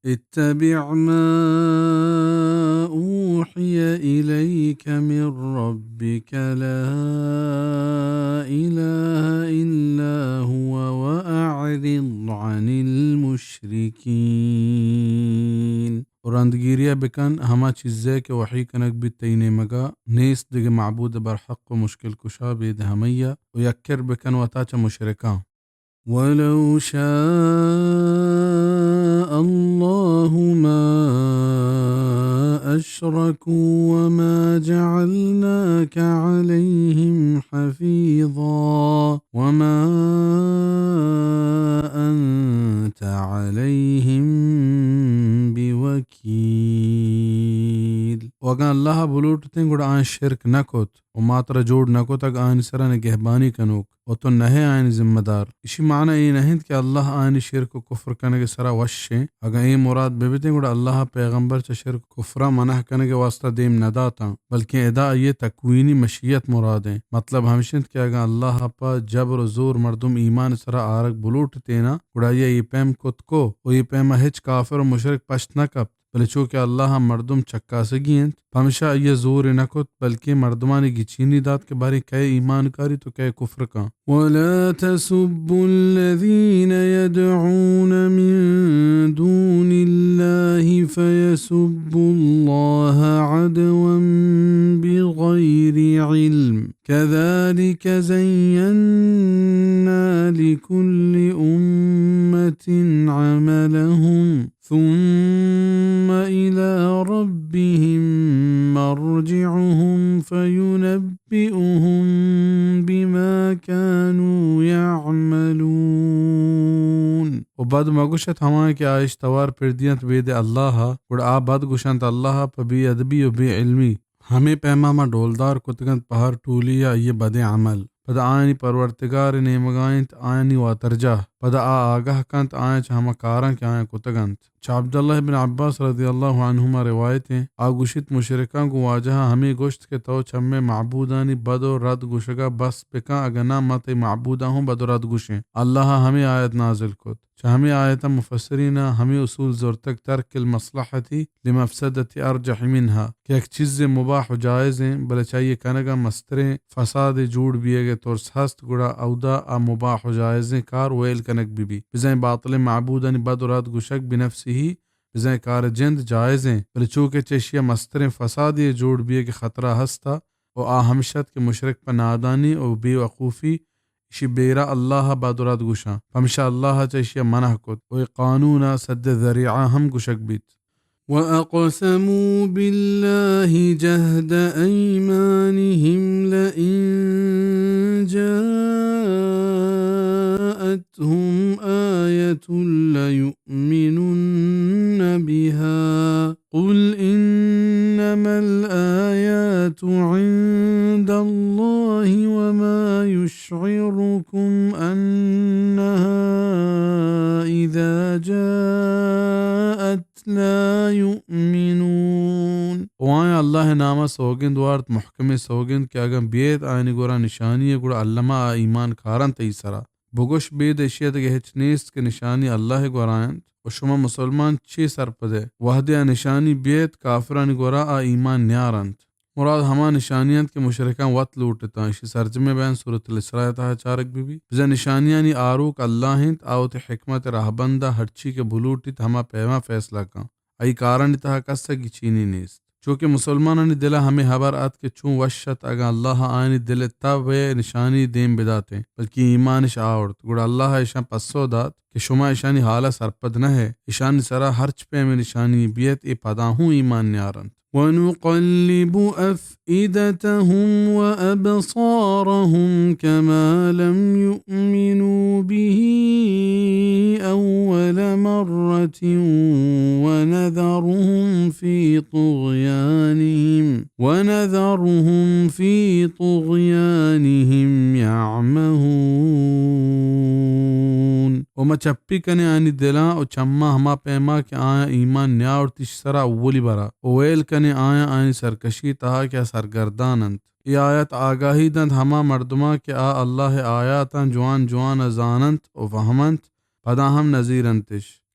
اتبع ما أوحي إليك من ربك لا إله إلا هو وأعرض عن المشركين. ورندگیریا بکن ہما چیزے کے وحی کنک بھی تینے مگا نیس دگ معبود برحق و مشکل کشا بید ہمیہ و یکر بکن و تاچ مشرکان. ولو شاء الله ما أشركوا وما جعلناك عليهم حفيظا وما أنت عليهم بوكيل. وقال الله بلوٹ تنگڑ آن شرک نکوت و ماتر جوڑ نکوت اگ آن سرن گہبانی کنوک و تو نہ آئین ذمہ دار. اسی معنی یہ نہیں کہ اللہ آئین شرک و کفر کنگ سرا وشیں اگر یہ مراد ببیتیں گوڑا اللہ پیغمبر چا شرک کفرہ منح کنگ واسطہ دیم نداتا بلکہ ادا یہ تکوینی مشیت مرادیں. مطلب ہمشند کہ اگر اللہ پا جبر و زور مردم ایمان سرا آرک بلوٹ تینا گوڑا یہ پیم کت کو و یہ پیما ہچ کافر و مشرک پشت نکب بلے چونکہ اللہ مردم چکا سگین ہمیشہ یہ زور نکت بلکہ مردمانی کی چینی داد کے بارے کئے ایمان کاری تو کئے کفر کا. وَلَا تَسُبُّوا الَّذِينَ يَدْعُونَ مِن دُونِ اللَّهِ فَيَسُبُّوا اللَّهَ عَدْوًا بِغَيْرِ عِلْمٍ كَذَلِكَ زَيَّنَّا لِكُلِّ أُمَّةٍ عَمَلَهُمْ ثم إلى ربهم مرجعهم فينبئهم بما كانوا يعملون. وبعد ما گوشت ہمائے کہ آئش توار پردیت بید اللہ اور آ بعد گوشت اللہ پا بی ادبی و بی علمی ہمیں پیماما ڈولدار کتگند پہر ٹولیا یہ بد عمل پدا آئینی پرورتگار نیمگائنت آئینی واترجہ پدا آگاہ کنت آئین چا ہما کاران کے آئین کتگند. چا عبداللہ بن عباس رضی اللہ عنہما روایتیں آگوشت مشرکان کو واجہا ہمیں گوشت کے تو چمے معبودانی بد و رد گوشگا بس پکا اگنا مت معبودہ ہوں بد و رد گوشیں. اللہ ہمیں آیت نازل کت چا ہمیں آیت مفسرین ہمیں اصول زورتک ترک المصلحتی لمفسدتی ارجح منہا کہ ایک چیز مباح و جائز ہیں بلے چاہیے کنگا مستریں فساد جوڑ بیے گے طور سست گڑا اودا مباح و جائزیں کار ویل کنک بھی بزیں باطل معبودانی بد و رد گوشک بنفسی ہی بزیں کار جند جائزیں بلے چونکہ چشیہ مستریں فسادی جوڑ بیے کے خطرہ ہستا و ہمشت کے مشرک پر نادانی و بے وقوفی شی بیرا اللہ بادرات گوشاں ہمشہ اللہ چشیہ منح کت و قانونا سد ذریعہ ہم گوشک بیت. وَأَقْسَمُوا بِاللَّهِ جَهْدَ أَيْمَانِهِمْ لَئِن جَاءَتْهُمْ آيَةٌ لَيُؤْمِنُنَّ بِهَا قُلْ إِنَّمَا الْآيَاتُ عِندَ اللَّهِ وَمَا يُشْعِرُكُمْ أَنَّهَا إِذَا جَاءَتْ لا يؤمنون. وہاں اللہ نامہ سوگند وارت محکم سوگند کہ اگر بیت آئینی گورا نشانی ہے گورا علمہ ایمان کارن تیسرا بگوش بید اشیت کے ہچ نیست کے نشانی اللہ گورائند و شما مسلمان چی سر پدے وحدی نشانی بیت کافران گورا ایمان نیارند. مراد ہما نشانیاں کے مشرکان وط لوٹتا اسی سرجمہ بیان سورۃ الاسراء تہا چارک بھی بزا نشانیانی آروک اللہ ہند آوت حکمت راہبندہ ہرچی کے بلوٹیت ہما پیما فیصلہ کان ای کارن تہا کسا کی چینی نیست. چونکہ مسلمانانی دلہ ہمیں حبر آت کے چون وشت اگا اللہ آئینی دل تب نشانی دیم بداتے بلکہ ایمانش آورت گوڑا اللہ ایشان پسو داد کہ شما ایشانی حالہ سرپد نہ ہے ایشانی سرا ہرچ پہ میں نشانی بیت ای پداہوں ایمان نیارند. وَنُقَلِّبُ أَفْئِدَتَهُمْ وَأَبْصَارَهُمْ كَمَا لَمْ يُؤْمِنُوا بِهِ أَوَّلَ مَرَّةٍ وَنَذَرُهُمْ فِي طُغْيَانِهِمْ يَعْمَهُونَ. وما چپی کنے آنی دلاں او چمہ ہما پیما کہ آیا ایمان نیاورتش سرا اولی برا اویل کنے آیا آنی سرکشی تہا کیا سرگردانند. یہ آیت آگاہی دند ہما مردمہ کہ اللہ آیاتاں جوان جوان زانند و فہمند پدا ہم نظیرنتش